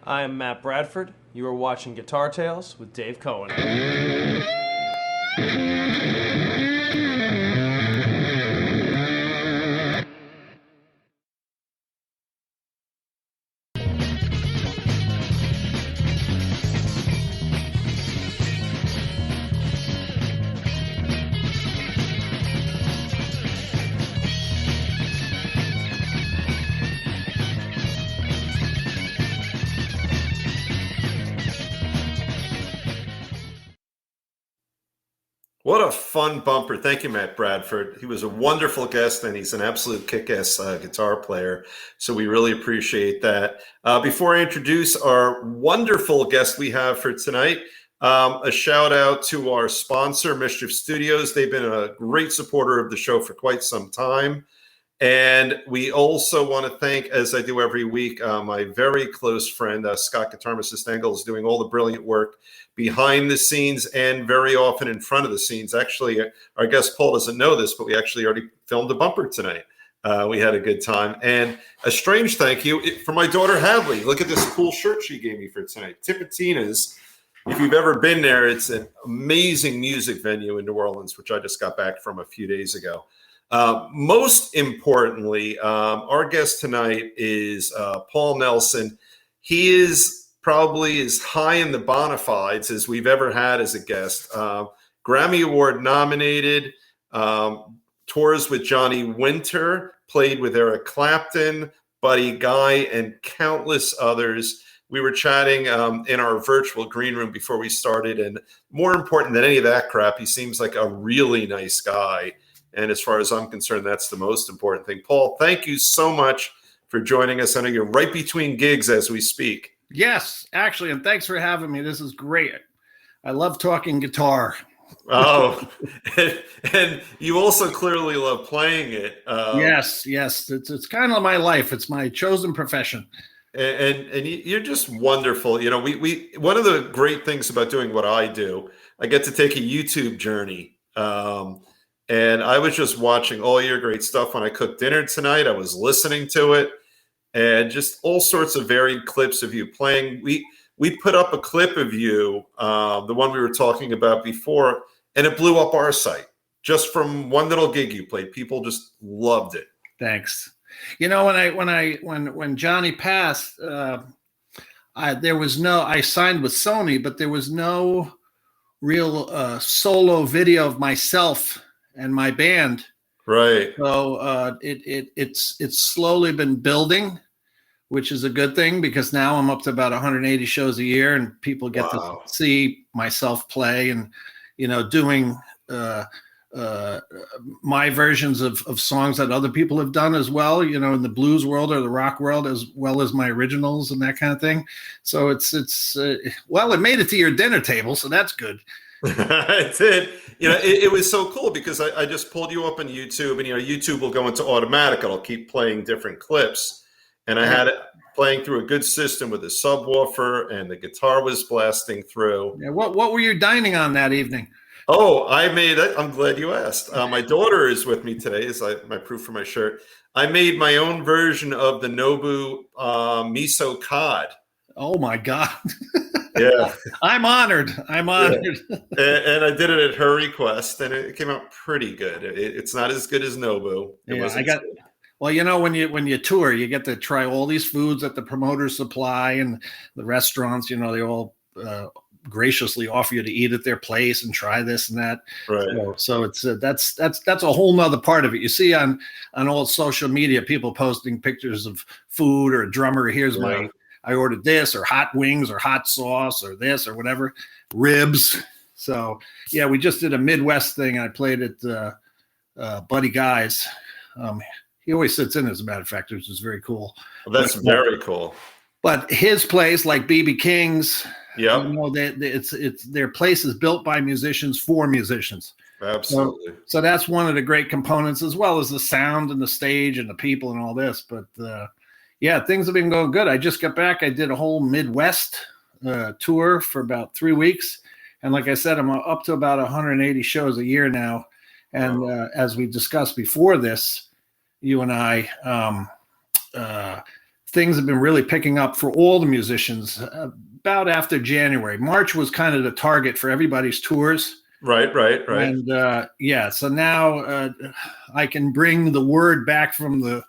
I am Matt Bradford. You are watching Guitar Tales with Dave Cohen. What a fun bumper. Thank you, Matt Bradford. He was a wonderful guest, and he's an absolute kick-ass guitar player. So we really appreciate that. Before I introduce our wonderful guest we have for tonight, a shout out to our sponsor, Mischief Studios. They've been a great supporter of the show for quite some time. And we also want to thank, as I do every week, my very close friend, Scott Guitar Assist Engel, is doing all the brilliant work behind the scenes and very often in front of the scenes. Actually, our guest Paul doesn't know this, but we actually already filmed a bumper tonight. We had a good time. And a strange thank you for my daughter, Hadley. Look at this cool shirt she gave me for tonight. Tipitina's. If you've ever been there, it's an amazing music venue in New Orleans, which I just got back from a few days ago. Most importantly, our guest tonight is Paul Nelson. He is probably as high in the bona fides as we've ever had as a guest. Grammy Award nominated, tours with Johnny Winter, played with Eric Clapton, Buddy Guy, and countless others. We were chatting in our virtual green room before we started, and more important than any of that crap, he seems like a really nice guy. And as far as I'm concerned, that's the most important thing. Paul, thank you so much for joining us. I know you're right between gigs as we speak. Yes, actually, and thanks for having me. This is great. I love talking guitar. Oh, and you also clearly love playing it. Yes. It's kind of my life. It's my chosen profession. And you're just wonderful. You know, we one of the great things about doing what I do, I get to take a YouTube journey. And I was just watching all your great stuff when I cooked dinner tonight. I was listening to it. And just all sorts of varied clips of you playing. We put up a clip of you, the one we were talking about before, and it blew up our site just from one little gig you played. People just loved it. Thanks. You know, when Johnny passed, I signed with Sony, but there was no real solo video of myself and my band. Right. So it's slowly been building, which is a good thing because now I'm up to about 180 shows a year and people get to see myself play and, you know, doing my versions of songs that other people have done as well, you know, in the blues world or the rock world, as well as my originals and that kind of thing. So it made it to your dinner table. So that's good. It did. You know, it was so cool because I just pulled you up on YouTube and, you know, YouTube will go into automatic. It'll keep playing different clips. And I had it playing through a good system with a subwoofer and the guitar was blasting through. Yeah, what were you dining on that evening? Oh, I made it. I'm glad you asked. My daughter is with me today. Is my proof for my shirt. I made my own version of the Nobu miso cod. Oh, my God. Yeah. I'm honored. Yeah. And I did it at her request, and it came out pretty good. It's not as good as Nobu. Well, you know, when you tour, you get to try all these foods that the promoters supply and the restaurants, you know, they all graciously offer you to eat at their place and try this and that. Right. So it's that's a whole nother part of it. You see on all social media, people posting pictures of food or a drummer. Here's I ordered this or hot wings or hot sauce or this or whatever, ribs. So yeah, we just did a Midwest thing. I played at Buddy Guy's. He always sits in, as a matter of fact, which is very cool. Well, that's very cool. But his place, like BB King's, yeah, you know, it's their place is built by musicians for musicians. Absolutely. So that's one of the great components, as well as the sound and the stage and the people and all this. But yeah, things have been going good. I just got back. I did a whole Midwest tour for about 3 weeks, and like I said, I'm up to about 180 shows a year now. And as we discussed before this, you and I, things have been really picking up for all the musicians about after January. March was kind of the target for everybody's tours. Right. And so now I can bring the word back from the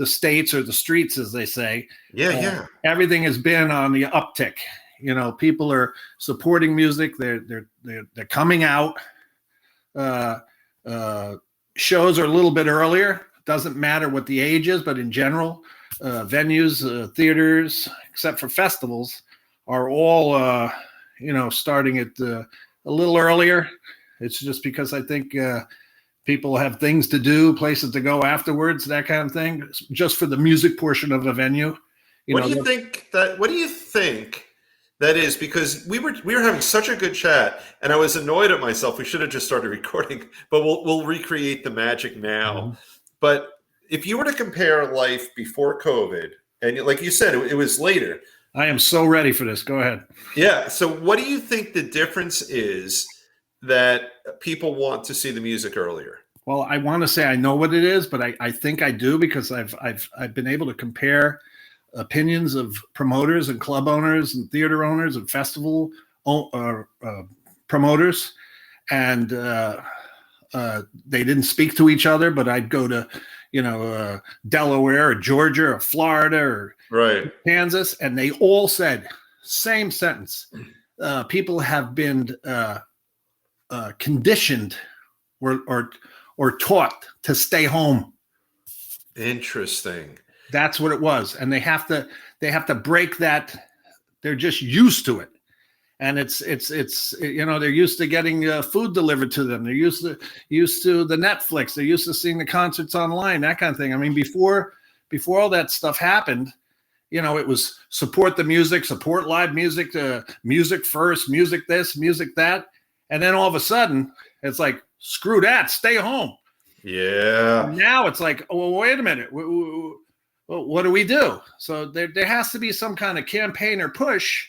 States, or the streets, as they say. Yeah. Everything has been on the uptick. People are supporting music. They're coming out. Shows are a little bit earlier. Doesn't matter what the age is, but in general, venues, theaters, except for festivals, are all starting at a little earlier. It's just because I think people have things to do, places to go afterwards, that kind of thing. Just for the music portion of a venue. What do you think that is? Because we were having such a good chat, and I was annoyed at myself. We should have just started recording, but we'll recreate the magic now. Mm-hmm. But if you were to compare life before COVID, and like you said, it was later. I am so ready for this. Go ahead. Yeah. So what do you think the difference is that people want to see the music earlier? Well, I want to say I know what it is, but I think I do, because I've been able to compare opinions of promoters and club owners and theater owners and festival promoters, and they didn't speak to each other. But I'd go to Delaware or Georgia or Florida or Kansas, and they all said same sentence. People have been conditioned or taught to stay home. Interesting. That's what it was, and they have to break that. They're just used to it, and it's they're used to getting food delivered to them. They're used to the Netflix. They're used to seeing the concerts online, that kind of thing. I mean, before all that stuff happened, it was support the music, support live music, music first, music this, music that, and then all of a sudden it's like, screw that, stay home. Yeah. And now it's like, oh, well, wait a minute. What do we do? So there has to be some kind of campaign or push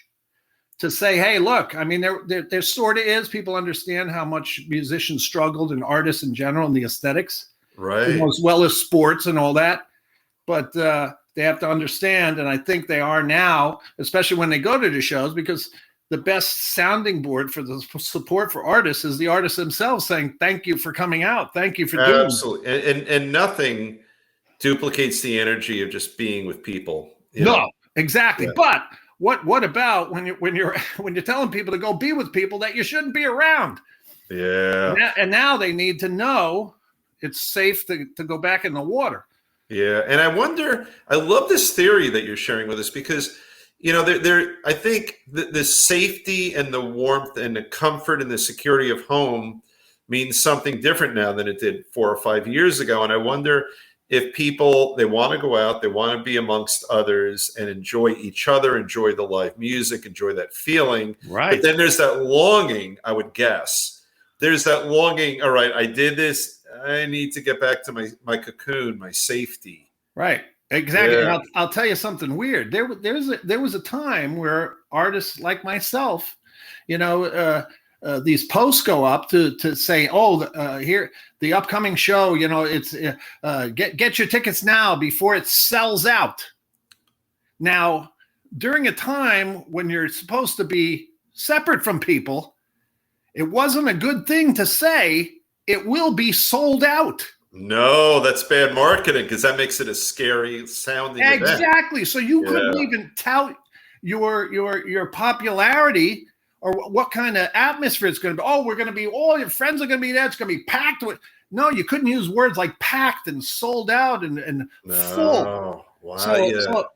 to say, hey, look, I mean, there sort of is. People understand how much musicians struggled, and artists in general, and the aesthetics, right, as well as sports and all that. But they have to understand, and I think they are now, especially when they go to the shows, because the best sounding board for the support for artists is the artists themselves saying, thank you for coming out. Thank you for doing it. Absolutely. And nothing duplicates the energy of just being with people. No, exactly. Yeah. But what about when you're telling people to go be with people that you shouldn't be around? Yeah. And now they need to know it's safe to go back in the water. Yeah. And I wonder, I love this theory that you're sharing with us, because I think the safety and the warmth and the comfort and the security of home means something different now than it did 4 or 5 years ago. And I wonder if people, they want to go out, they want to be amongst others and enjoy each other, enjoy the live music, enjoy that feeling. Right. But then there's that longing, I would guess. There's that longing, all right, I did this, I need to get back to my cocoon, my safety. Right. Exactly. Yeah. And I'll tell you something weird. There was a time where artists like myself, these posts go up to say, here, the upcoming show, it's get your tickets now before it sells out. Now, during a time when you're supposed to be separate from people, it wasn't a good thing to say it will be sold out. No, that's bad marketing, because that makes it a scary sounding event. Exactly. So you couldn't even tout your popularity or what kind of atmosphere it's going to be. Oh, we're going to be, all your friends are going to be there. It's going to be packed. No, you couldn't use words like packed and sold out and full. Wow. So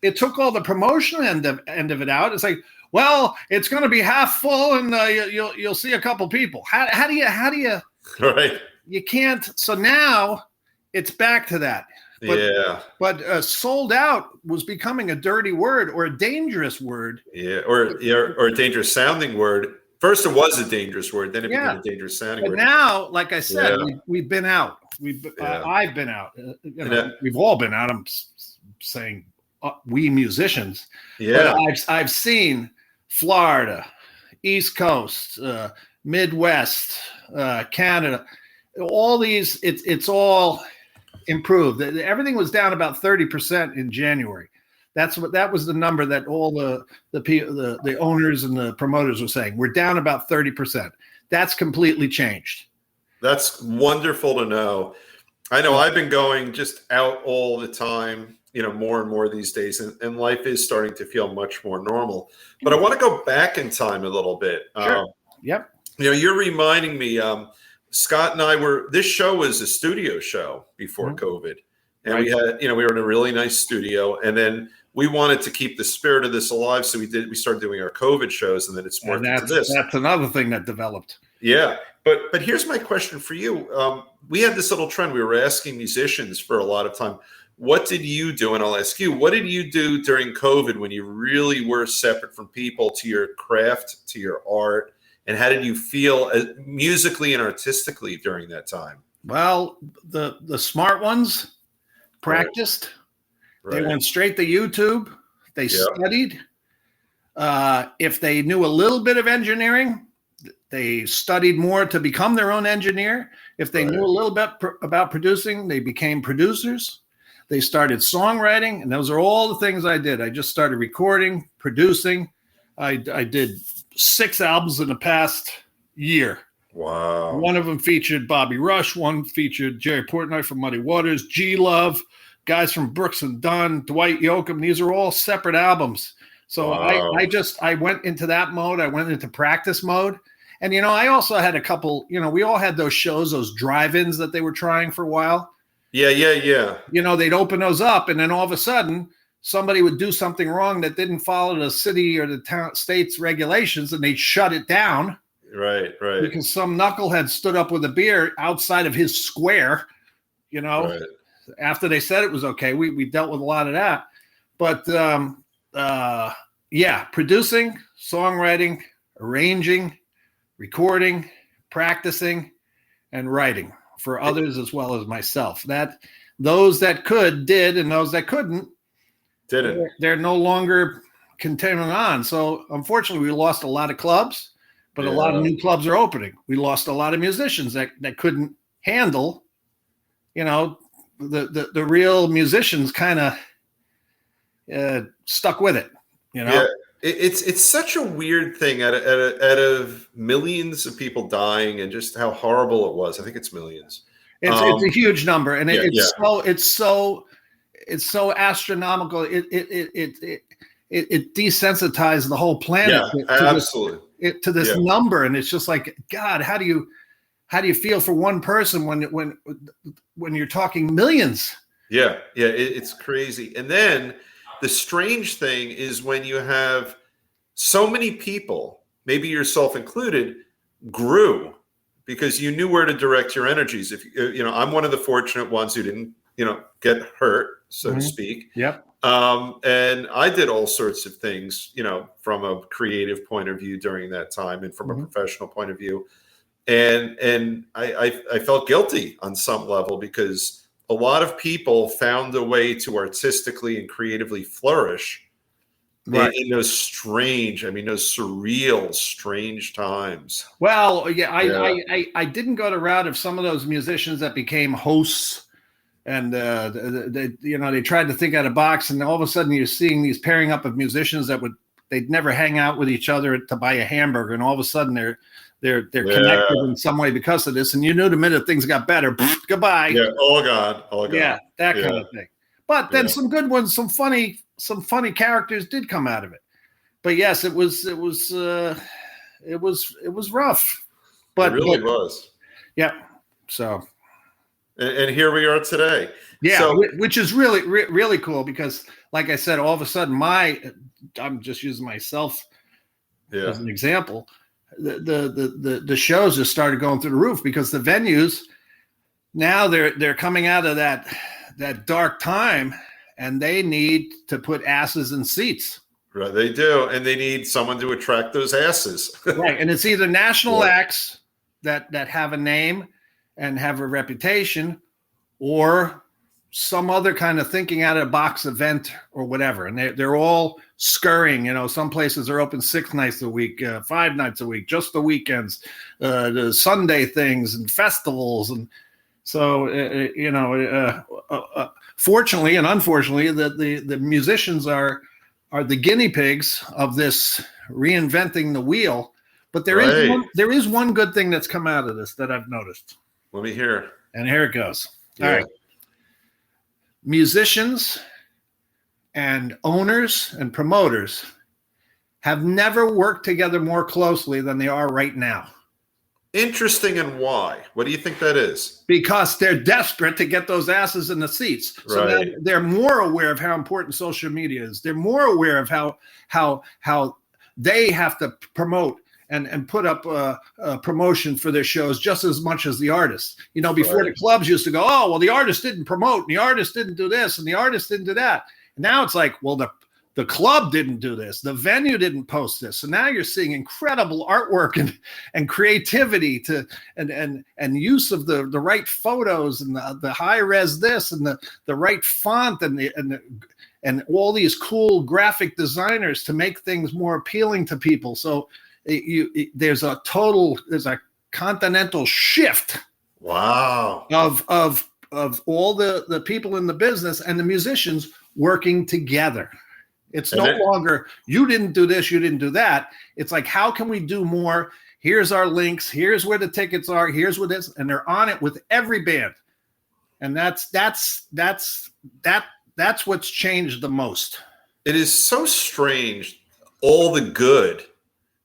it took all the promotional end of it out. It's like, well, it's going to be half full, and you'll see a couple people. How do you? Right. You can't. So now it's back to that. But sold out was becoming a dirty word or a dangerous word. Yeah, or a dangerous sounding word. First, it was a dangerous word. Then it became a dangerous sounding word. But now, like I said, we've been out. I've been out. We've all been out. I'm saying we musicians. Yeah. But I've seen Florida, East Coast, Midwest, Canada. All these, it's all improved. Everything was down about 30% in January. That was the number that all the owners and the promoters were saying. We're down about 30%. That's completely changed. That's wonderful to know. I know I've been going just out all the time, more and more these days, and life is starting to feel much more normal. But I want to go back in time a little bit. Sure. Yep. You're reminding me, Scott and I this show was a studio show before COVID. And we had, we were in a really nice studio, and then we wanted to keep the spirit of this alive. So we started doing our COVID shows, and then it's morphed into this. That's another thing that developed. Yeah. But here's my question for you. We had this little trend. We were asking musicians for a lot of time, what did you do? And I'll ask you, what did you do during COVID when you really were separate from people, to your craft, to your art? And how did you feel musically and artistically during that time? Well, the smart ones practiced. Right. They went straight to YouTube. They studied. If they knew a little bit of engineering, they studied more to become their own engineer. If they knew a little bit about producing, they became producers. They started songwriting, and those are all the things I did. I just started recording, producing. I did 6 albums in the past year. Wow. One of them featured Bobby Rush. One featured Jerry Portnoy from Muddy Waters, G Love, guys from Brooks and Dunn, Dwight Yoakam. These are all separate albums. So I went into that mode. I went into practice mode. And, I also had a couple, we all had those shows, those drive-ins that they were trying for a while. Yeah. They'd open those up, and then all of a sudden somebody would do something wrong that didn't follow the city or the state's regulations, and they'd shut it down. Right. Because some knucklehead stood up with a beer outside of his square, after they said it was okay. We dealt with a lot of that. But, producing, songwriting, arranging, recording, practicing, and writing for others as well as myself. That those that could did, and those that couldn't didn't. They're no longer continuing on. So unfortunately, we lost a lot of clubs, but a lot of new clubs are opening. We lost a lot of musicians that couldn't handle, the real musicians kind of stuck with it. Yeah. It's such a weird thing out of millions of people dying and just how horrible it was. I think it's millions. It's a huge number, and it's so astronomical. It desensitized the whole planet to this number, and it's just like, God, how do you feel for one person when you're talking millions? Yeah, it's crazy. And then the strange thing is when you have so many people, maybe yourself included, grew because you knew where to direct your energies. If I'm one of the fortunate ones who didn't, get hurt, so to speak. Yep. And I did all sorts of things, from a creative point of view during that time and from a professional point of view. And I felt guilty on some level because a lot of people found a way to artistically and creatively flourish in those surreal, strange times. Well, I didn't go the route of some of those musicians that became hosts, and they tried to think out of the box, and all of a sudden you're seeing these pairing up of musicians they'd never hang out with each other to buy a hamburger, and all of a sudden they're connected in some way because of this, and you knew the minute things got better, goodbye. Yeah, oh God. Yeah, that kind of thing. But then some good ones, some funny characters did come out of it. But yes, it was rough. But it really was. Yeah. So. And here we are today. Yeah, so, which is really, really cool because, like I said, all of a sudden I'm just using myself as an example. The shows just started going through the roof because the venues now they're coming out of that dark time, and they need to put asses in seats. Right, they do, and they need someone to attract those asses. Right, and it's either national acts that have a name and have a reputation, or some other kind of thinking out of the box event or whatever. And they're all scurrying. Some places are open 6 nights a week, 5 nights a week, just the weekends, the Sunday things and festivals. And So fortunately and unfortunately, the musicians are the guinea pigs of this reinventing the wheel. But there is one good thing that's come out of this that I've noticed. Let me hear. And here it goes. Yeah. All right. Musicians and owners and promoters have never worked together more closely than they are right now. Interesting. And why? What do you think that is? Because they're desperate to get those asses in the seats. So Right. they're more aware of how important social media is. They're more aware of how they have to promote and put up a promotion for their shows just as much as the artists. Before the clubs used to go, oh, well, the artist didn't promote, and the artist didn't do this, and the artist didn't do that. And now it's like, well, the club didn't do this, the venue didn't post this. So now you're seeing incredible artwork and creativity and use of the right photos and the high res this and the right font and all these cool graphic designers to make things more appealing to people. So there's a continental shift. Wow. Of all the people in the business and the musicians working together. It's no longer, you didn't do this, you didn't do that. It's like, how can we do more? Here's our links. Here's where the tickets are. Here's what this, and they're on it with every band. And that's what's changed the most. It is so strange, all the good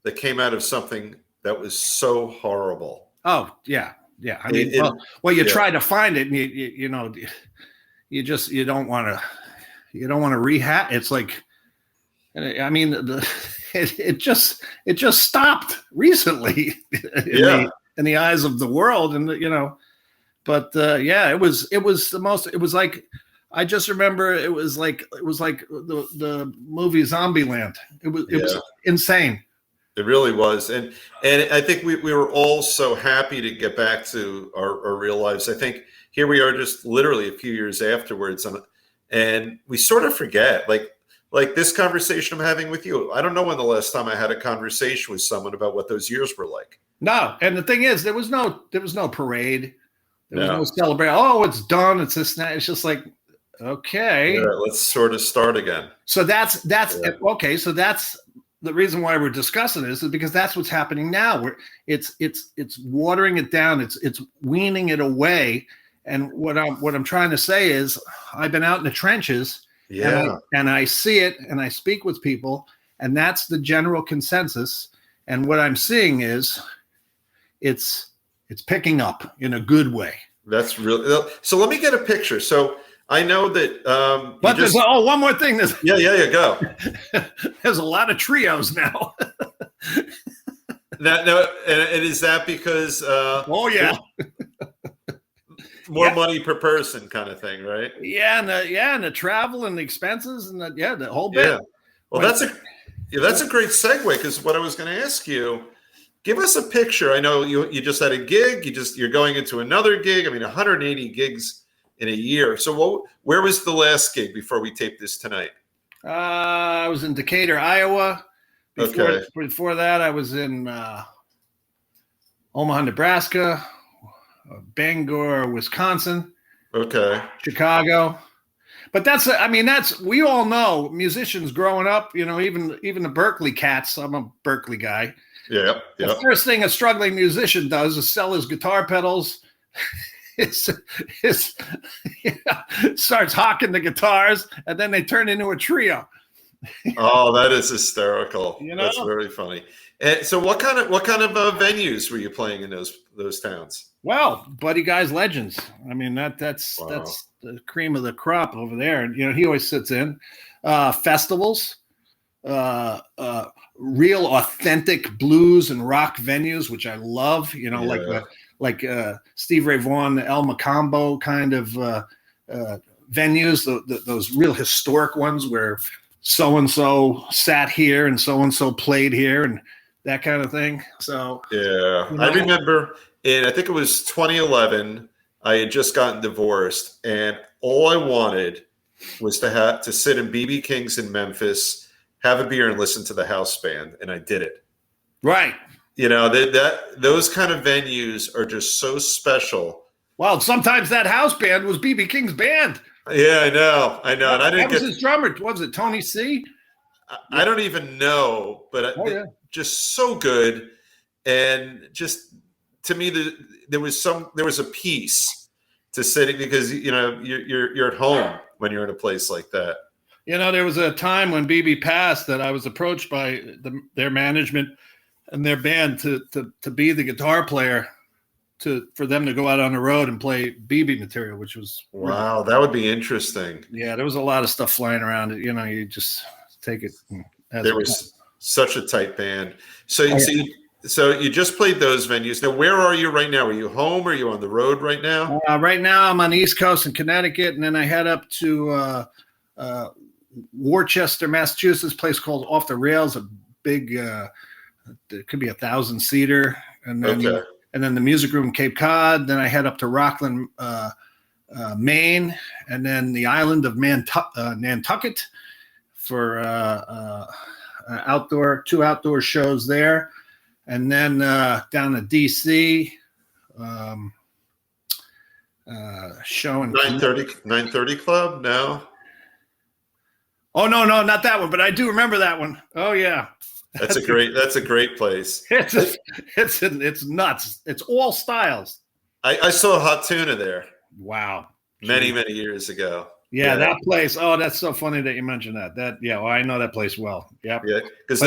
that came out of something that was so horrible. Oh, yeah. Yeah. I mean, you try to find it and you don't want to rehab. It's like, I mean, it just stopped recently in the eyes of the world. And, but it was the most, it was like, I just remember it was like the movie Zombieland. It was insane. It really was. And I think we were all so happy to get back to our real lives. I think here we are just literally a few years afterwards. And we sort of forget, like this conversation I'm having with you. I don't know when the last time I had a conversation with someone about what those years were like. No. And the thing is, there was no parade. There was no celebration. Oh, it's done. It's this. It's just like, okay. Yeah, let's sort of start again. So that's okay. So that's the reason why we're discussing this is because that's what's happening now. It's watering it down. It's weaning it away. And what I'm trying to say is, I've been out in the trenches, and I see it, and I speak with people, and that's the general consensus. And what I'm seeing is, it's picking up in a good way. That's really so. Let me get a picture. So I know that. But there's one more thing. Go. There's a lot of trios now. And is that because? More money per person, kind of thing, right? Yeah, and the travel and the expenses and the whole bit. Yeah. Well, that's a great segue, because what I was going to ask you, give us a picture. I know you just had a gig. You're going into another gig. I mean, 180 gigs in a year. So where was the last gig before we taped this tonight? I was in Decatur, Iowa. Before that, I was in Omaha, Nebraska, Bangor, Wisconsin. Okay. Chicago. But we all know musicians growing up, even the Berkeley cats. I'm a Berkeley guy. Yeah. The first thing a struggling musician does is sell his guitar pedals. Starts hawking the guitars, and then they turn into a trio. Oh, that is hysterical. That's very funny. And so what kind of venues were you playing in those towns? Well, Buddy Guy's Legends. I mean, that's the cream of the crop over there. And he always sits in festivals, real authentic blues and rock venues, which I love. Like Steve Ray Vaughan, the El Macambo kind of venues, those real historic ones where so-and-so sat here and so-and-so played here and that kind of thing. So I remember I think it was 2011, I had just gotten divorced, and all I wanted was to sit in BB King's in Memphis, have a beer, and listen to the house band, and I did it. Right. Those kind of venues are just so special Well, sometimes that house band was BB King's band. Yeah, I know, and I didn't That was get. his drummer. What was it, Tony C? I don't even know, but Oh yeah. just so good, and just to me, there was a piece to sitting because you're at home when you're in a place like that. There was a time when BB passed that I was approached by their management and their band to be the guitar player for them to go out on the road and play BB material, which was wow, that would be interesting. Yeah, there was a lot of stuff flying around. You just take it. There was such a tight band. So you just played those venues. Now, where are you right now? Are you home? Or are you on the road right now? Right now, I'm on the East Coast in Connecticut, and then I head up to Worcester, Massachusetts, a place called Off the Rails, a big, it could be 1,000-seater, and then the Music Room Cape Cod. Then I head up to Rockland, Maine, and then the island of Nantucket for two outdoor shows there, and then down to DC, showing 930 Club. No. Oh no, not that one, but I do remember that one. Oh yeah, that's a great place. It's nuts. It's all styles. I saw Hot Tuna there. Wow, many years ago. Yeah, that place. Oh, that's so funny that you mentioned that. Well, I know that place well. Yep. Yeah, because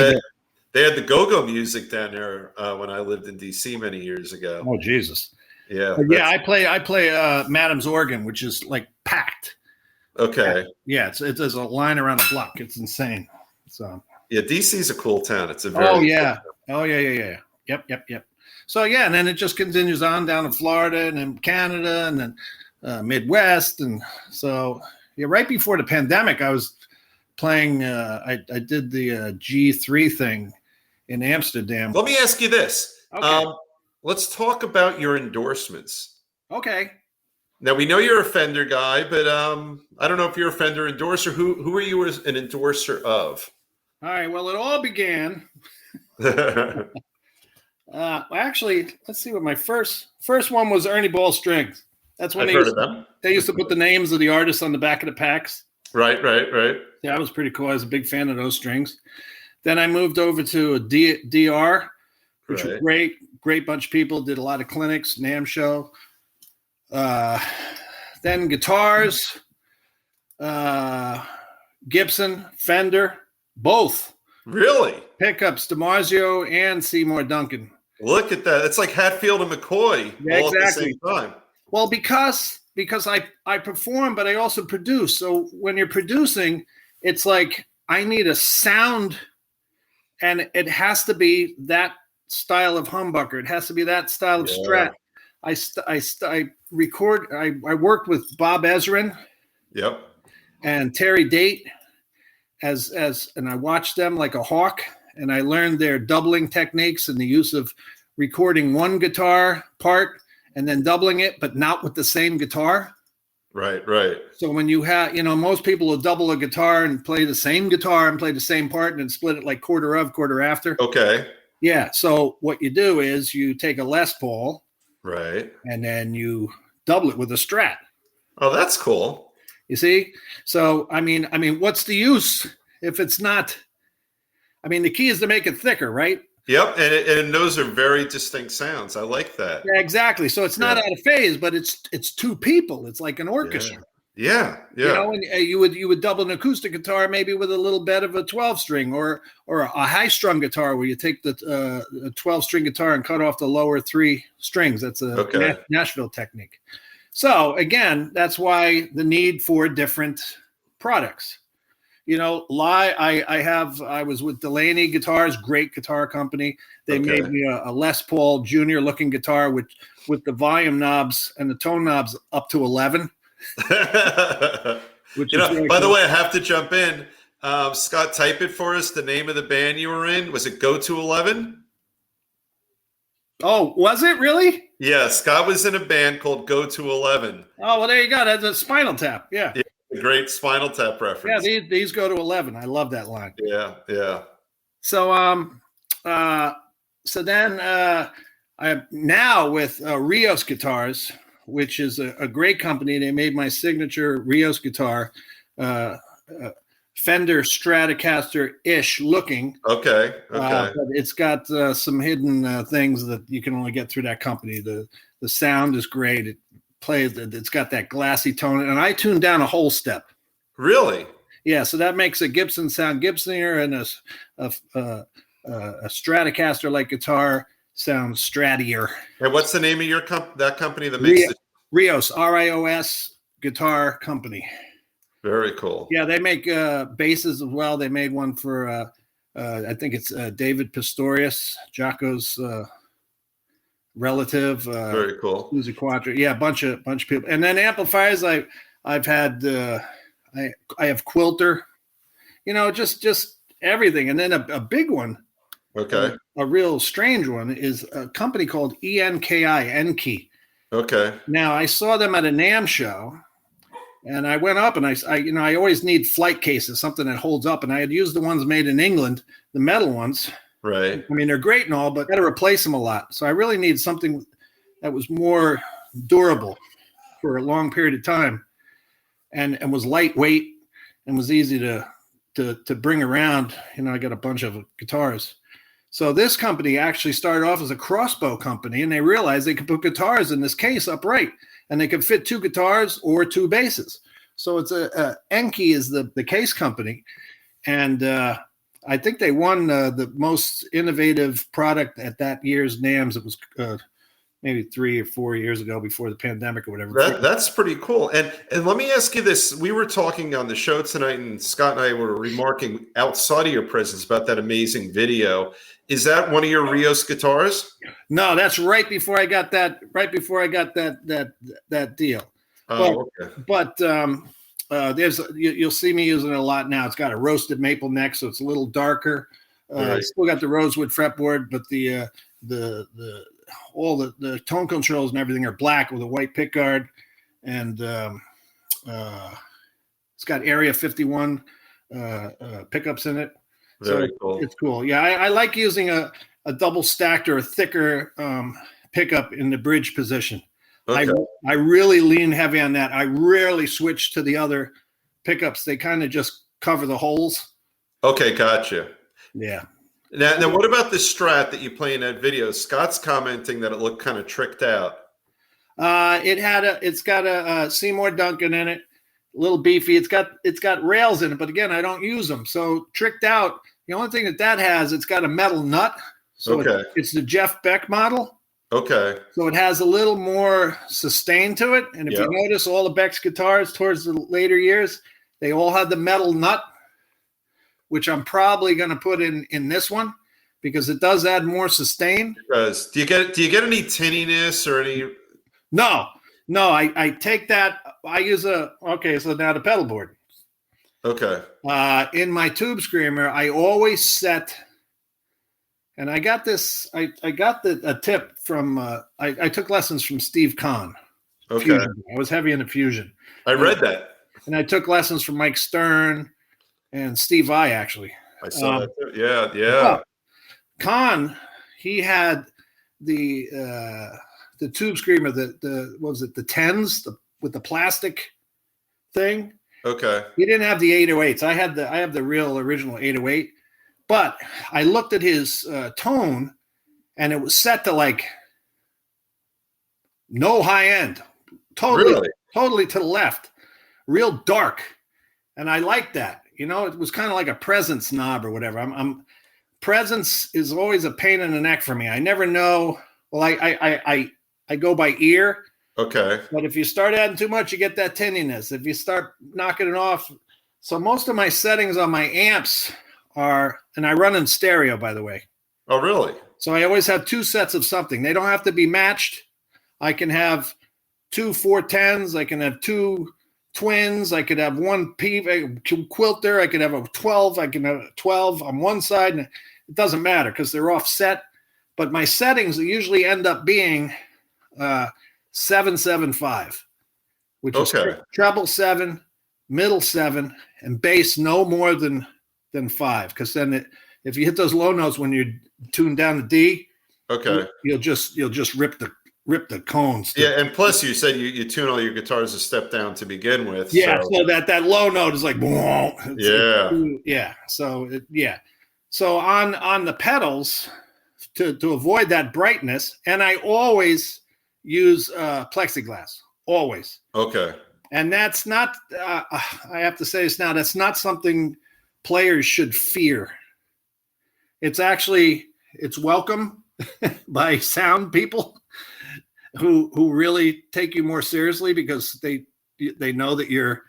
they had the go-go music down there when I lived in DC many years ago. Oh Jesus. Yeah. Yeah, I play Madam's organ, which is like packed. Okay. Yeah, there's a line around the block. It's insane. So. Yeah, DC's a cool town. It's a very Oh yeah. Yep. So yeah, and then it just continues on down to Florida and then Canada and then Midwest, and so yeah. Right before the pandemic, I was playing. I did the G3 thing in Amsterdam. Let me ask you this. Okay. Let's talk about your endorsements. Okay. Now, we know you're a Fender guy, but I don't know if you're a Fender endorser. Who are you as an endorser of? All right. Well, it all began. Actually, let's see what my first one was. Ernie Ball Strings. That's when they used to put the names of the artists on the back of the packs. Right. Yeah, that was pretty cool. I was a big fan of those strings. Then I moved over to a DR, which was great bunch of people. Did a lot of clinics, NAMM show. Then guitars, Gibson, Fender, both. Really? Pickups, DiMarzio and Seymour Duncan. Look at that. It's like Hatfield and McCoy all at the same time. Well, because I perform, but I also produce. So when you're producing, it's like I need a sound, and it has to be that style of humbucker. It has to be that style of Strat. I record. I worked with Bob Ezrin. Yep. And Terry Date and I watched them like a hawk, and I learned their doubling techniques and the use of recording one guitar part and then doubling it, but not with the same guitar. Right. So when you have, most people will double a guitar and play the same guitar and play the same part and then split it like quarter of, quarter after. Okay. Yeah. So what you do is you take a Les Paul. Right. And then you double it with a Strat. Oh, that's cool. You see? So, I mean, what's the use if it's not, the key is to make it thicker, right? Yep. And those are very distinct sounds. I like that. Yeah, exactly. So it's not out of phase, but it's two people. It's like an orchestra. Yeah. And you would double an acoustic guitar maybe with a little bit of a 12-string or a high-strung guitar where you take the 12-string guitar and cut off the lower 3 strings. That's a Nashville technique. So again, that's why the need for different products. I was with Delaney Guitars, great guitar company. They made me a Les Paul Junior looking guitar with the volume knobs and the tone knobs up to 11. By the way, I have to jump in. Scott, type it for us. The name of the band you were in, was it Go to 11? Oh, was it really? Yeah, Scott was in a band called Go to 11. Oh, well, there you go. That's a Spinal Tap. Yeah. A great Spinal Tap reference. Yeah, these go to 11. I love that line. Yeah. So, then I now with Rios Guitars, which is a great company. They made my signature Rios guitar, Fender Stratocaster-ish looking. Okay. But it's got some hidden things that you can only get through that company. The sound is great. It plays. It's got that glassy tone, and I tuned down a whole step. Really? Yeah. So that makes a Gibson sound Gibsonier, and a Stratocaster-like guitar sounds strattier. And what's the name of that company that makes it? Rios, Rios Guitar Company. Very cool. Yeah, they make basses as well. They made one for I think it's David Pistorius, Jocko's relative. Very cool. Who's a Quattro. Yeah, a bunch of people. And then amplifiers, I've had I have Quilter, just everything. And then a big one. Okay. A real strange one is a company called Enki. Okay. Now I saw them at a NAMM show. And I went up and I always need flight cases, something that holds up. And I had used the ones made in England, the metal ones. Right. I mean, they're great and all, but I got to replace them a lot. So I really need something that was more durable for a long period of time and was lightweight and was easy to bring around. I got a bunch of guitars. So this company actually started off as a crossbow company, and they realized they could put guitars in this case upright. And they can fit 2 guitars or 2 basses. So it's Enki is the case company. And I think they won the most innovative product at that year's NAMMs. It was maybe 3 or 4 years ago before the pandemic or whatever. That's pretty cool. And let me ask you this. We were talking on the show tonight, and Scott and I were remarking outside of your presence about that amazing video. Is that one of your Rios guitars? No, that's right before I got that. Right before I got that deal. Oh, okay. But you'll see me using it a lot now. It's got a roasted maple neck, so it's a little darker. Right. Still got the rosewood fretboard, but all the tone controls and everything are black with a white pickguard, and it's got Area 51 pickups in it. Very cool. It's cool. Yeah, I like using a double stacked or a thicker pickup in the bridge position. Okay. I really lean heavy on that. I rarely switch to the other pickups. They kind of just cover the holes. Okay, gotcha. Yeah. Now, what about the Strat that you play in that video? Scott's commenting that it looked kind of tricked out. It's got a Seymour Duncan in it. A little beefy. It's got rails in it, but again, I don't use them. So tricked out. The only thing that has, it's got a metal nut. So okay. It's the Jeff Beck model. Okay. So it has a little more sustain to it. And if you notice, all the Beck's guitars towards the later years, they all had the metal nut, which I'm probably going to put in this one because it does add more sustain. It does. Do you get any tinniness or any? No, I take that. I use so now the pedal board. Okay. In my Tube Screamer, I always set, and I got this, I got a tip from, I took lessons from Steve Kahn. Okay. Fusion. I was heavy into Fusion. I read that. And I took lessons from Mike Stern and Steve Vai, actually. I saw that too. Yeah. Kahn, he had the Tube Screamer, what was it, the 10s with the plastic thing. Okay. He didn't have the 808s. I have the real original 808, but I looked at his tone, and it was set to like no high end, totally to the left, real dark, and I liked that. It was kind of like a presence knob or whatever. Presence is always a pain in the neck for me. I never know. Well, I go by ear. Okay. But if you start adding too much, you get that tinniness. If you start knocking it off. So most of my settings on my amps are, and I run in stereo, by the way. Oh, really? So I always have 2 sets of something. They don't have to be matched. I can have 2 410s. I can have 2 twins. I could have 1 quilter. I could have a 12. I can have a 12 on one side. And it doesn't matter because they're offset. But my settings usually end up being 775, which is treble 7, middle 7, and bass no more than 5. Because then if you hit those low notes when you're tuned down to D, okay, you'll just rip rip the cones. Yeah, and plus you said you tune all your guitars a step down to begin with. Yeah, so that low note is like, yeah. So on the pedals, to avoid that brightness, and I always use plexiglass, always. Okay. And that's not, I have to say this now, that's not something players should fear. It's welcome by sound people who really take you more seriously because they know that you're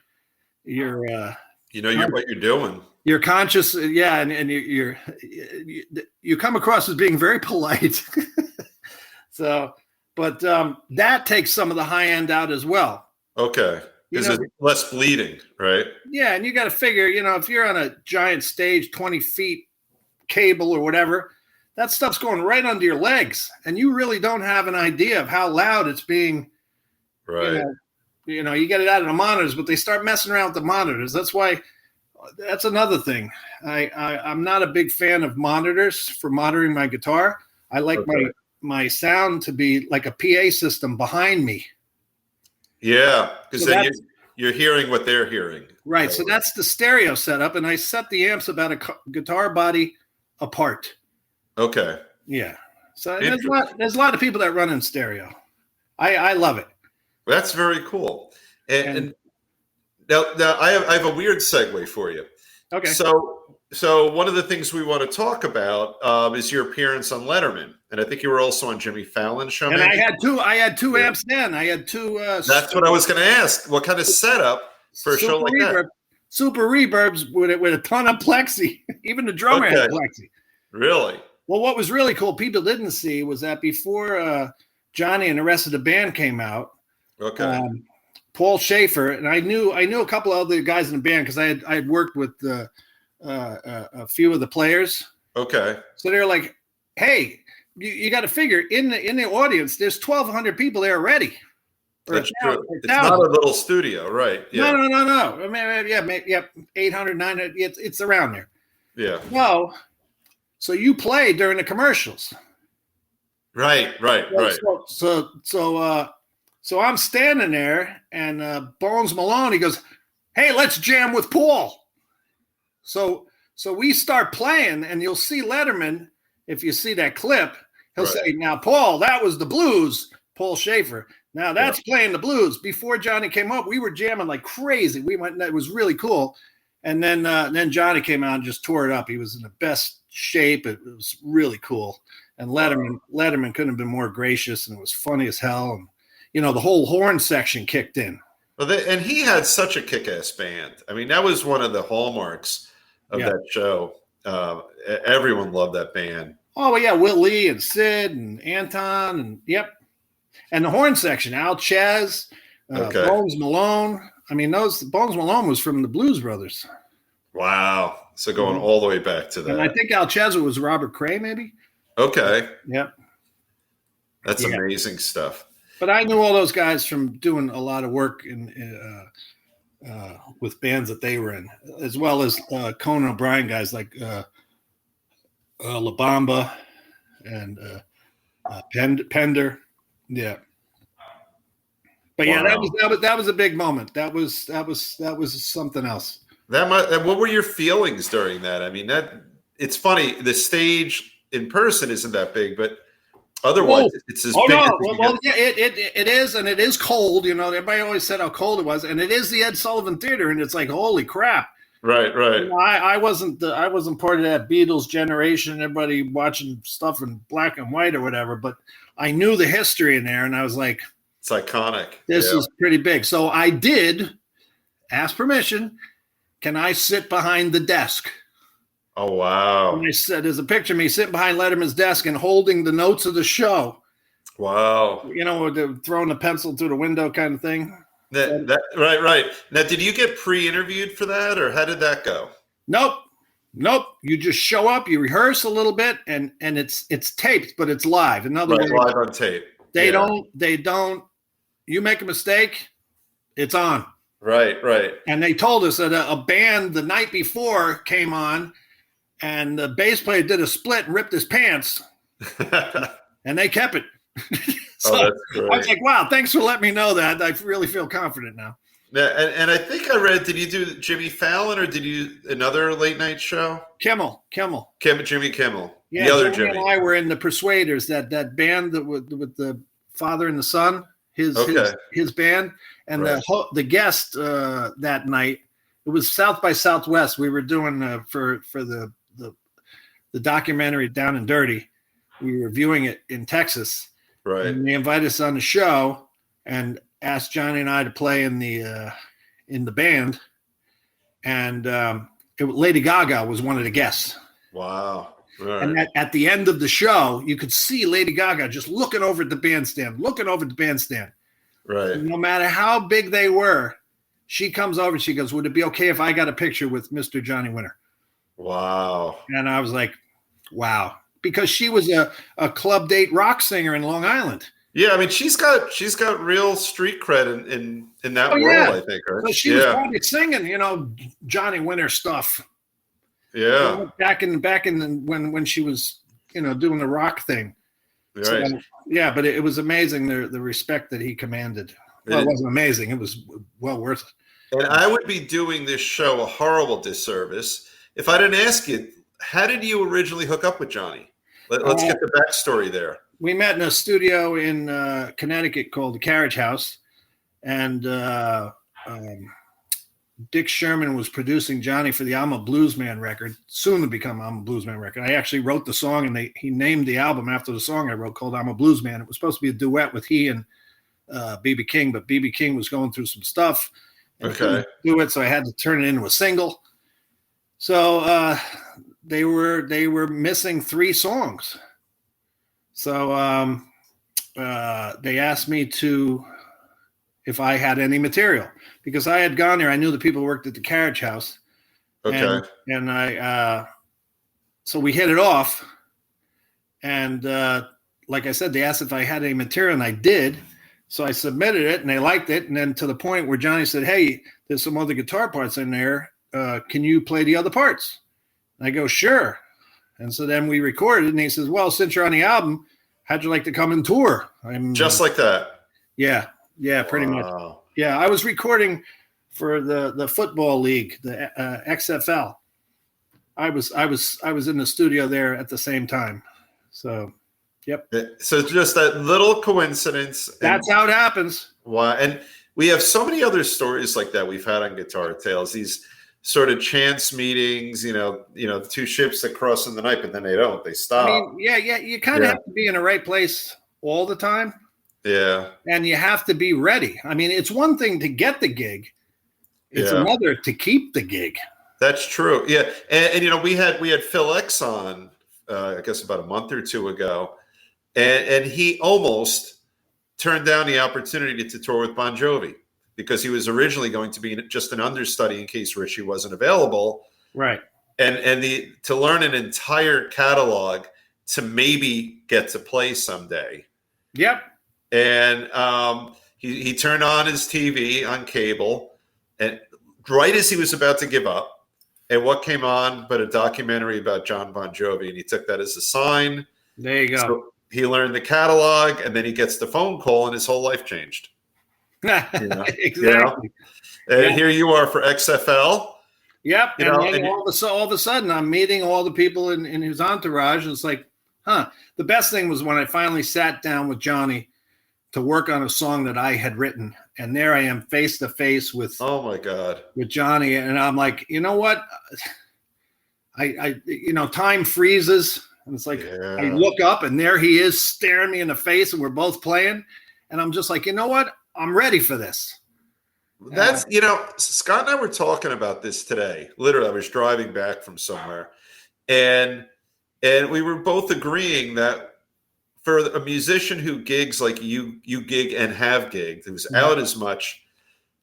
what you're doing. You're conscious, yeah, and you come across as being very polite. So, but that takes some of the high end out as well. Okay, because it's less bleeding, right? Yeah, and you got to figure, if you're on a giant stage, 20 feet cable or whatever, that stuff's going right under your legs, and you really don't have an idea of how loud it's being. Right. You get it out of the monitors, but they start messing around with the monitors. That's another thing. I'm not a big fan of monitors for monitoring my guitar. I like my sound to be like a PA system behind me. Yeah, because then you're hearing what they're hearing. Right. So that's the stereo setup, and I set the amps about a guitar body apart. Okay. Yeah. So there's a lot of people that run in stereo. I love it. That's very cool. And now I have a weird segue for you. Okay. So one of the things we want to talk about is your appearance on Letterman, and I think you were also on Jimmy Fallon's show. And I had two amps then. I had two. That's what I was going to ask. What kind of setup for a show like that? Super reverbs with a ton of plexi. Even the drummer had plexi. Really? Well, what was really cool, people didn't see, was that before Johnny and the rest of the band came out. Okay. Paul Schaefer, and I knew a couple of other guys in the band because I had worked with a few of the players. Okay. So they're like, "Hey, you got to figure in the audience, there's 1,200 people there already." That's true. It's not a little studio, right? Yeah. No. I mean, yeah, 800, 900. It's around there. Yeah. No. So you play during the commercials. Right. So I'm standing there, and Bones Malone, he goes, "Hey, let's jam with Paul." So we start playing, and you'll see Letterman, if you see that clip, he'll say, "Now, Paul, that was the blues, Paul Schaefer. Now that's playing the blues." Before Johnny came up, we were jamming like crazy. It was really cool. And then Johnny came out and just tore it up. He was in the best shape. It was really cool. And Letterman couldn't have been more gracious, and it was funny as hell. And the whole horn section kicked in. Well, and he had such a kick-ass band. I mean, that was one of the hallmarks of that show. Everyone loved that band. Oh, well, yeah, Will Lee and Sid and Anton and and the horn section, Al Chez, Bones Malone. I mean, Bones Malone was from the Blues Brothers. Wow. So going all the way back to that. And I think Al Chez was Robert Cray, maybe. Okay. Yep. That's amazing stuff. But I knew all those guys from doing a lot of work with bands that they were in, as well as Conan O'Brien guys like La Bamba and Pender. Yeah. But that was a big moment. That was something else. What were your feelings during that? I mean, it's funny. The stage in person isn't that big, but otherwise it's as big. It is, and it is cold. Everybody always said how cold it was, and it is the Ed Sullivan Theater, and it's like, holy crap. Right. I wasn't part of that Beatles generation. Everybody watching stuff in black and white or whatever, but I knew the history in there, and I was like, it's iconic. This is pretty big. So I did ask permission. Can I sit behind the desk? Oh, wow. And I said, there's a picture of me sitting behind Letterman's desk and holding the notes of the show. Wow. Throwing the pencil through the window kind of thing. Right. Now, did you get pre-interviewed for that, or how did that go? Nope. You just show up, you rehearse a little bit, and it's taped, but it's live. In other words, live on tape. They don't. You make a mistake, it's on. Right. And they told us that a band the night before came on, and the bass player did a split and ripped his pants, and they kept it. So that's great. I was like, wow, thanks for letting me know that. I really feel confident now. Yeah, and I think I read, did you do Jimmy Fallon or did you another late night show? Kimmel. Jimmy Kimmel. Yeah, the other Johnny Jimmy. and I were in the Persuaders, that band that with the father and the son, his band, and Right. the guest that night. It was South by Southwest. We were doing for the documentary Down and Dirty. We were viewing it in Texas, Right. and they invited us on the show and asked Johnny and I to play in the band, and Lady Gaga was one of the guests. Wow. Right. And at the end of the show, you could see Lady Gaga just looking over at the bandstand. Right. And no matter how big they were, she comes over and she goes, "Would it be okay if I got a picture with Mr. Johnny Winter?" Wow. And I was like, wow. Because she was a club date rock singer in Long Island. Yeah, I mean, she's got real street cred in that world, yeah. I think, right? So she was probably singing, Johnny Winter stuff. Yeah. Back in when she was, doing the rock thing. Right. So, yeah, but it was amazing the respect that he commanded. Well, it wasn't amazing. It was well worth it. And I would be doing this show a horrible disservice if I didn't ask you, how did you originally hook up with Johnny? Let's get the backstory there. We met in a studio in Connecticut called the Carriage House, and Dick Sherman was producing Johnny for the I'm a Blues Man record, soon to become I'm a Blues Man record. I actually wrote the song, and he named the album after the song I wrote called I'm a Blues Man. It was supposed to be a duet with he and B.B. King, but B.B. King was going through some stuff. Okay. Do it, so I had to turn it into a single. So they were missing 3 songs. So they asked me if I had any material, because I had gone there. I knew the people who worked at the Carriage House. Okay. And I so we hit it off. And like I said, they asked if I had any material, and I did. So I submitted it, and they liked it. And then to the point where Johnny said, "Hey, there's some other guitar parts in there. Can you play the other parts?" And I go, "Sure." And so then we recorded, and he says, "Well, since you're on the album, how'd you like to come and tour?" Just like that. Yeah, pretty much. Yeah, I was recording for the football league, the XFL. I was in the studio there at the same time. So, yep. So just that little coincidence. That's how it happens. Wow. And we have so many other stories like that we've had on Guitar Tales. These sort of chance meetings, the 2 ships that cross in the night, but then they don't. They stop. I mean, yeah. You kind of have to be in the right place all the time. Yeah. And you have to be ready. I mean, it's one thing to get the gig. It's another to keep the gig. That's true. Yeah. And we had Phil X on, I guess about a month or 2 ago. And he almost turned down the opportunity to tour with Bon Jovi, because he was originally going to be just an understudy in case Richie wasn't available. Right. And to learn an entire catalog to maybe get to play someday. Yep. And he turned on his TV on cable, and right as he was about to give up, and what came on but a documentary about John Bon Jovi, and he took that as a sign. There you go. So he learned the catalog, and then he gets the phone call, and his whole life changed. Exactly. And here you are for XFL. Yep. And all of a sudden, I'm meeting all the people in his entourage. It's like, the best thing was when I finally sat down with Johnny to work on a song that I had written. And there I am face to face with, oh my God, with Johnny. And I'm like, you know what? Time freezes. And it's like, I look up and there he is staring me in the face, and we're both playing. And I'm just like, you know what? I'm ready for this. That's, Scott and I were talking about this today. Literally, I was driving back from somewhere, and we were both agreeing that for a musician who gigs like you gig and have gigged, who's out as much,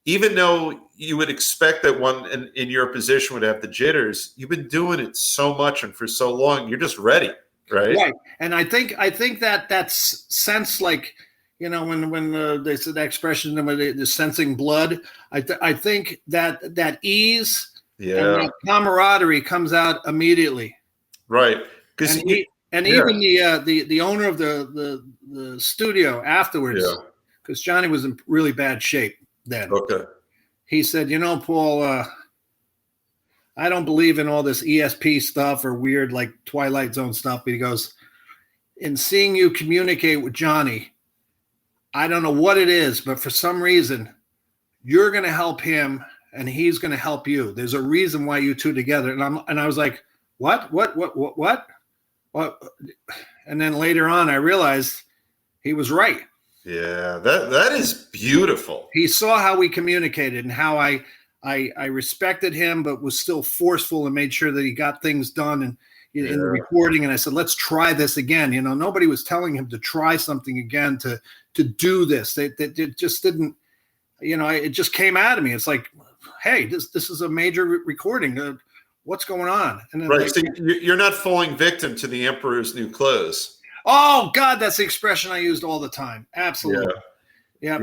even though you would expect that one in your position would have the jitters, you've been doing it so much and for so long, you're just ready, right? Right. And I think that's sense, like, when they said that expression, the sensing blood, I think that ease and that camaraderie comes out immediately. Right. And even the owner of the studio afterwards, because Johnny was in really bad shape then. Okay. He said, Paul, I don't believe in all this ESP stuff or weird like Twilight Zone stuff. But he goes, in seeing you communicate with Johnny, I don't know what it is, but for some reason, you're going to help him and he's going to help you. There's a reason why you two together. And I was like, what? And then later on, I realized he was right. Yeah, that is beautiful. He saw how we communicated and how I respected him, but was still forceful and made sure that he got things done in the recording. And I said, let's try this again. Nobody was telling him to try something again, to do this. It just didn't, it just came out of me. It's like, hey, this is a major recording. What's going on? And then right. So you're not falling victim to the emperor's new clothes. Oh God, that's the expression I used all the time. Absolutely. Yeah.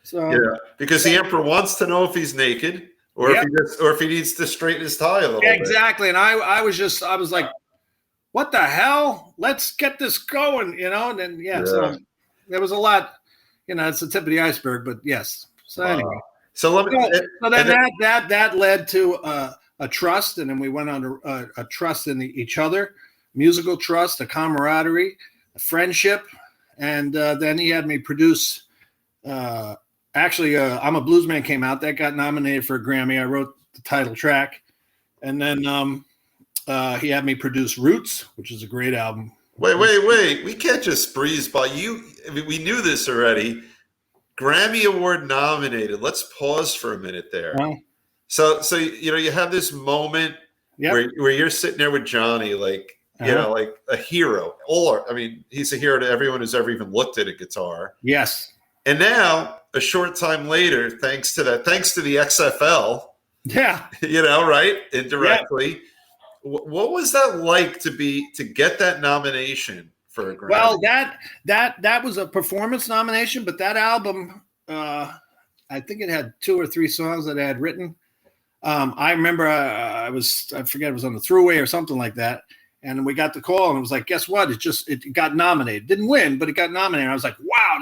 So because the emperor wants to know if he's naked or if he needs to straighten his tie a little bit. Exactly. And I was like, what the hell? Let's get this going, And then so there was a lot, it's the tip of the iceberg, but yes. So anyway. So that led to a trust, and then we went on a trust in each other, musical trust, a camaraderie, a friendship, and then he had me produce. Actually, I'm a Blues Man came out that got nominated for a Grammy. I wrote the title track, and then he had me produce Roots, which is a great album. Wait! We can't just breeze by you. I mean, we knew this already. Grammy Award nominated. Let's pause for a minute there. So you have this moment where you're sitting there with Johnny, like like a hero. He's a hero to everyone who's ever even looked at a guitar. Yes. And now, a short time later, thanks to the XFL, right, indirectly, what was that like to get that nomination for a Grammy? Well, that was a performance nomination, but that album, I think it had 2 or 3 songs that I had written. I remember I forget, it was on the Thruway or something like that. And we got the call and it was like, guess what? It got nominated. Didn't win, but it got nominated. I was like, wow,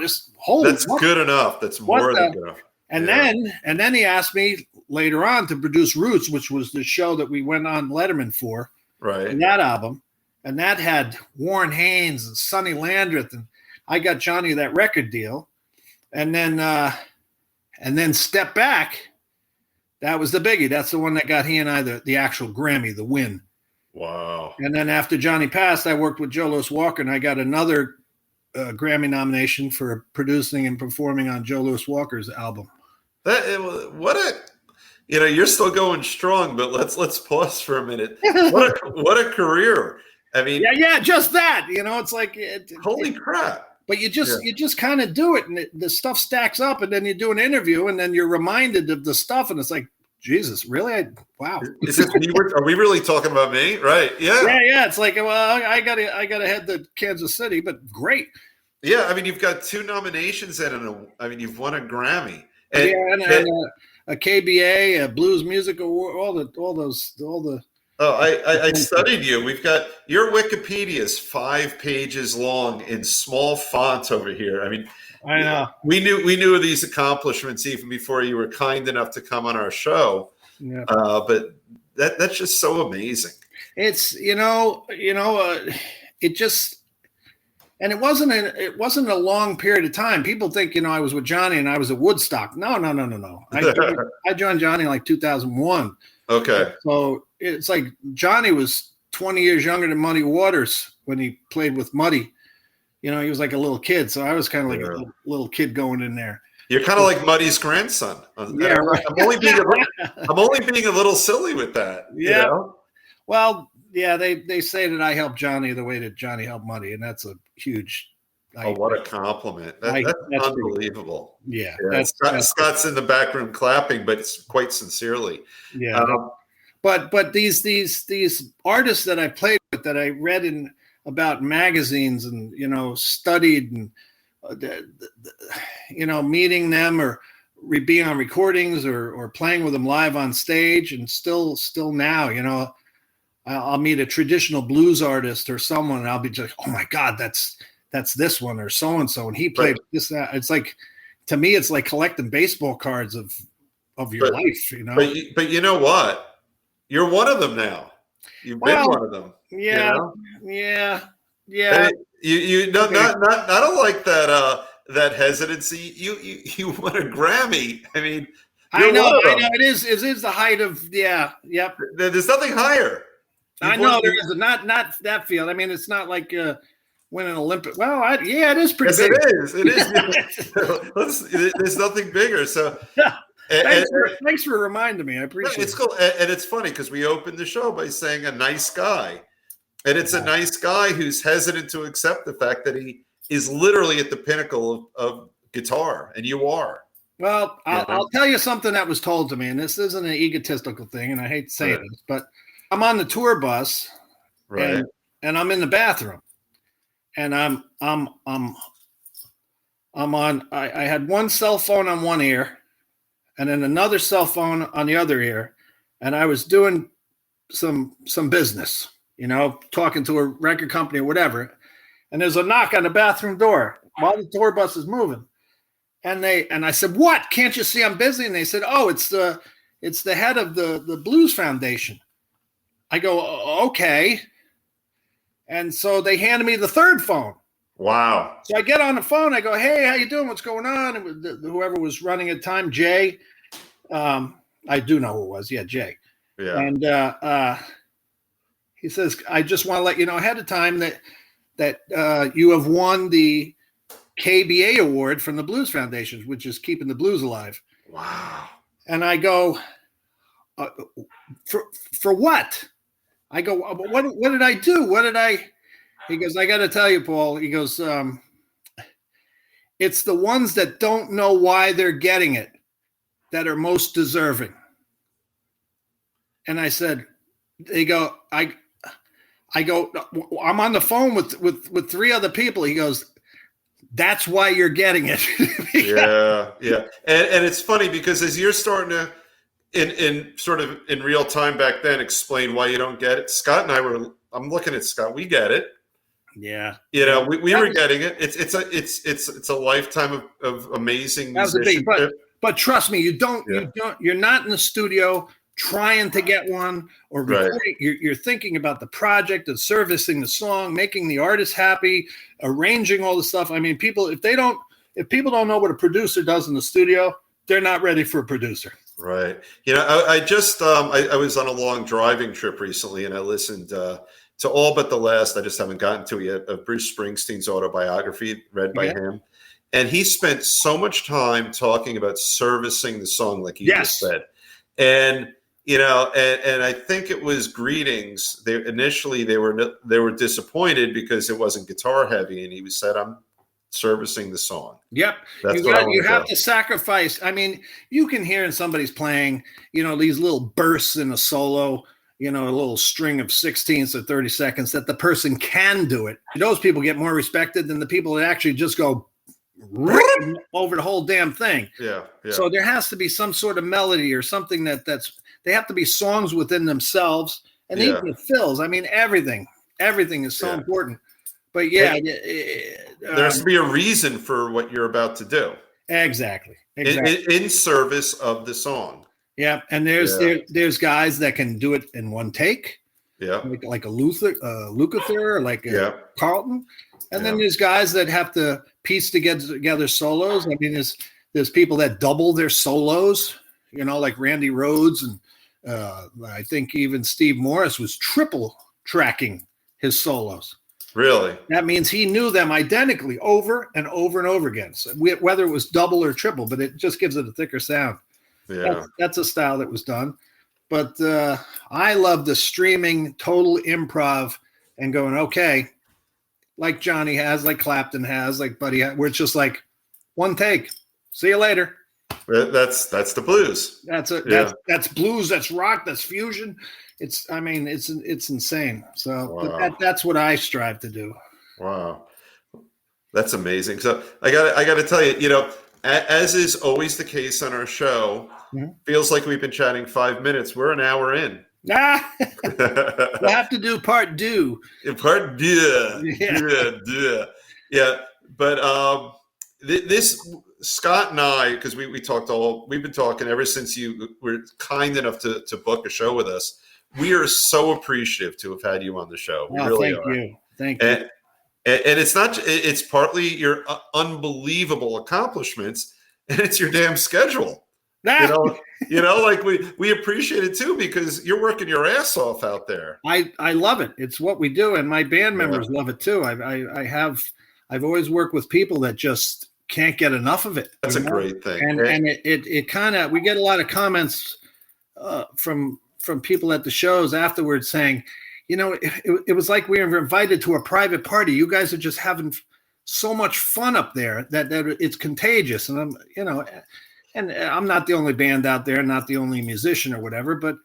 that's good enough. That's more than enough. And then he asked me later on to produce Roots, which was the show that we went on Letterman for. Right. And that album. And that had Warren Haynes and Sonny Landreth. And I got Johnny that record deal. And then Step Back. That was the biggie. That's the one that got he and I the actual Grammy, the win. Wow. And then after Johnny passed, I worked with Joe Louis Walker, and I got another Grammy nomination for producing and performing on Joe Louis Walker's album. You're still going strong, but let's pause for a minute. What a career. I mean, just that. It's like holy crap. But you just kind of do it, and the stuff stacks up, and then you do an interview, and then you're reminded of the stuff, and it's like, Jesus, really? Wow. Is it me? Are we really talking about me? Right? Yeah. Yeah. It's like, well, I gotta head to Kansas City, but great. Yeah, I mean, you've got 2 nominations and you've won a Grammy. And a KBA, a Blues Music Award, all the. Oh, I studied you. We've got your Wikipedia is 5 pages long in small font over here. I mean, I know. We knew of these accomplishments even before you were kind enough to come on our show. Yeah. But that's just so amazing. It's it just, and it wasn't a long period of time. People think I was with Johnny and I was at Woodstock. No. I joined Johnny in like 2001. Okay. So it's like Johnny was 20 years younger than Muddy Waters when he played with Muddy. He was like a little kid. So I was kind of like a little kid going in there. You're kind of like Muddy's grandson. Yeah, right. I'm only being a little silly with that. Yeah. Well, yeah, they say that I helped Johnny the way that Johnny helped Muddy, and that's a huge. What a compliment! That's unbelievable. Yeah. Scott's in the back room clapping, but it's quite sincerely. Yeah. But these artists that I played with, that I read about magazines and studied and meeting them or being on recordings or playing with them live on stage, and still now I'll meet a traditional blues artist or someone, and I'll be just, oh my God, that's this one or so and so, and he played this. That. It's like, to me, it's like collecting baseball cards of your life, you know. But you know what? You're one of them now. You've been one of them. Yeah, you know? yeah. You not unlike that hesitancy. You won a Grammy. I mean, I know. It is the height of Yep. There's nothing higher. I know there is not that field. I mean, it's not like winning an Olympic. Well, it is pretty big. It is. There's nothing bigger. So thanks for reminding me. I appreciate it. It's cool. And it's funny because we opened the show by saying a nice guy. And it's a nice guy who's hesitant to accept the fact that he is literally at the pinnacle of guitar, and you are. Well, I'll tell you something that was told to me, and this isn't an egotistical thing, and I hate to say this, but I'm on the tour bus, and I'm in the bathroom, and I'm on. I had one cell phone on one ear, and then another cell phone on the other ear, and I was doing some business, you know, talking to a record company or whatever, and there's a knock on the bathroom door while the tour bus is moving, and I said, "What? Can't you see I'm busy?" And they said, "Oh, it's the head of the Blues Foundation." I go, "Okay," and so they handed me the third phone. Wow. So I get on the phone. I go, "Hey, how you doing? What's going on?" And whoever was running at the time, Jay. I do know who it was. Yeah, Jay. Yeah. And he says, "I just want to let you know ahead of time that you have won the KBA award from the Blues Foundation, which is keeping the blues alive." Wow. And I go, for what? I go, what did I do? He goes, "I got to tell you, Paul." He goes, "It's the ones that don't know why they're getting it that are most deserving." And I said, I go, "I'm on the phone with three other people." He goes, "That's why you're getting it." Yeah. And it's funny because as you're starting to, in real time back then, explain why you don't get it, Scott and I'm looking at Scott. We get it. Yeah. You know, we were getting it. It's a lifetime of amazing musicianship. But trust me, you're not in the studio trying to get one or recording. Right. You're thinking about the project and servicing the song, making the artist happy, arranging all the stuff. I mean, if people don't know what a producer does in the studio, they're not ready for a producer. Right. You know, I just I was on a long driving trip recently, and I listened to all but the last. I just haven't gotten to it yet, of Bruce Springsteen's autobiography read by him. And he spent so much time talking about servicing the song, like you just said. And you know, and I think it was Greetings. They were disappointed because it wasn't guitar heavy, and he said, "I'm servicing the song." Yep. You have to sacrifice. I mean, you can hear in somebody's playing, you know, these little bursts in a solo, you know, a little string of 16ths or 30 seconds that the person can do it. Those people get more respected than the people that actually just go over the whole damn thing. Yeah. So there has to be some sort of melody or something they have to be songs within themselves, and even the fills. I mean, everything is so important. But there has to be a reason for what you're about to do. Exactly. In service of the song. Yeah, and there's guys that can do it in one take. Yeah, like a Lukather, like a Carlton, and then there's guys that have to piece together solos. I mean, there's people that double their solos. You know, like Randy Rhoads, and I think even Steve Morris was triple tracking his solos. Really? That means he knew them identically over and over and over again. So whether it was double or triple, but it just gives it a thicker sound. Yeah, that's a style that was done. But I love the streaming total improv and going, okay, like Johnny has, like Clapton has, like Buddy has, where it's just like one take. See you later. That's the blues. That's blues. That's rock. That's fusion. It's insane. So but that's what I strive to do. Wow, that's amazing. So I got to tell you, you know, as is always the case on our show, feels like we've been chatting 5 minutes. We're an hour in. Ah, we'll have to do part two. Part yeah. But this Scott and I, because we've been talking ever since you were kind enough to book a show with us. We are so appreciative to have had you on the show. We really are. Thank you. And it's partly your unbelievable accomplishments, and it's your damn schedule. Like we appreciate it too, because you're working your ass off out there. I love it. It's what we do, and my band members love it too. I've always worked with people that just can't get enough of it. That's a great thing. And it kind of, we get a lot of comments from people at the shows afterwards saying, it was like we were invited to a private party. You guys are just having so much fun up there that it's contagious. And I'm not the only band out there, not the only musician or whatever, but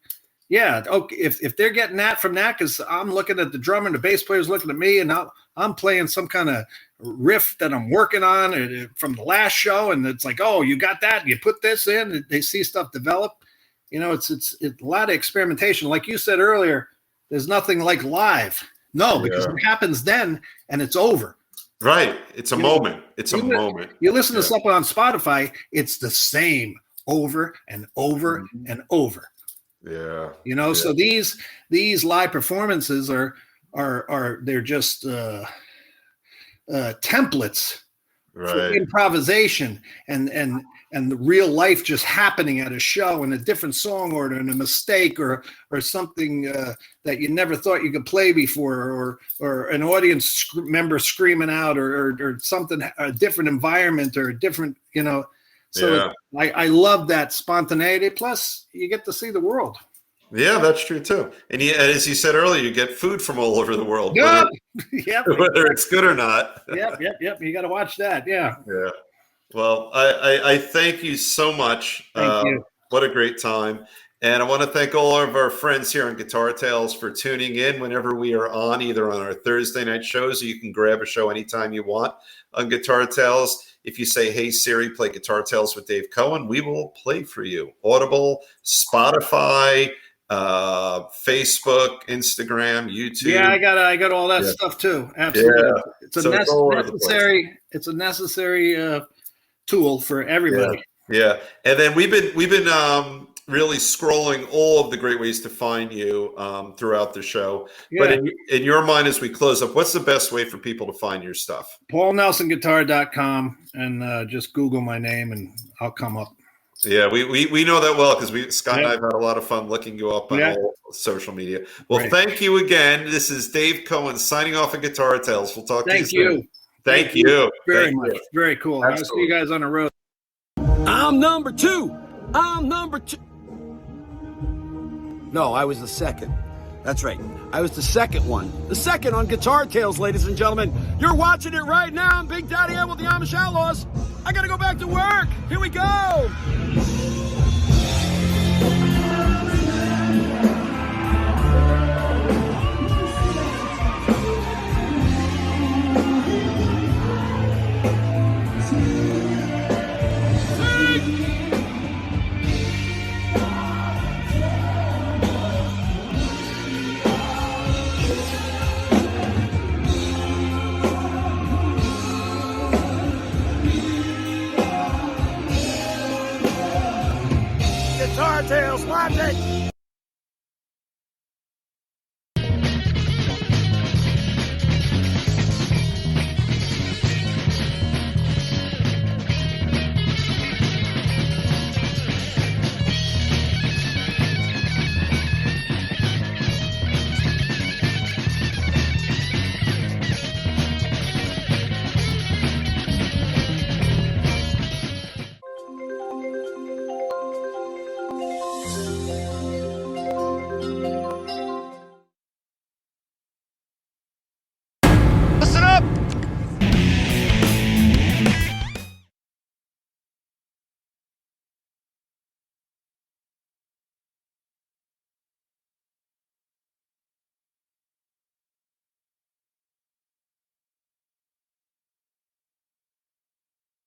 yeah. Okay. If they're getting that from that, cause I'm looking at the drummer and the bass player's looking at me, and I'm playing some kind of riff that I'm working on from the last show. And it's like, oh, you got that. You put this in, and they see stuff develop. It's a lot of experimentation. Like you said earlier, there's nothing like live. No, because it happens then and it's over. Right. It's a moment. It's a moment. You listen to something on Spotify, it's the same over and over and over. Yeah. So these live performances are they're just templates for improvisation and the real life just happening at a show, and a different song order and a mistake or something that you never thought you could play before, or an audience member screaming out or something, a different environment or a different, So I love that spontaneity. Plus, you get to see the world. Yeah, that's true too. And as you said earlier, you get food from all over the world, whether it's good or not. Yep. You got to watch that. Yeah. Yeah. Well, I thank you so much. Thank you. What a great time. And I want to thank all of our friends here on Guitar Tales for tuning in whenever we are on, either on our Thursday night shows, or you can grab a show anytime you want on Guitar Tales. If you say, hey, Siri, play Guitar Tales with Dave Cohen, we will play for you. Audible, Spotify, Facebook, Instagram, YouTube. Yeah, I got all that stuff too. Absolutely. Yeah. It's a necessary tool for everybody. Yeah. And then we've been really scrolling all of the great ways to find you throughout the show. Yeah. But in your mind, as we close up, what's the best way for people to find your stuff? PaulNelsonGuitar.com, and just Google my name and I'll come up. Yeah, we know that well, because Scott and I have had a lot of fun looking you up on all social media. Well, thank you again. This is Dave Cohen signing off at Guitar Tales. We'll talk to you soon. Thank you very much. Very cool. I'll see you guys on the road. I'm number two. No, I was the second. That's right. I was the second one. The second on Guitar Tales, ladies and gentlemen. You're watching it right now. I'm Big Daddy M with the Amish Outlaws. I gotta go back to work. Here we go. Guitar Tales, watch it!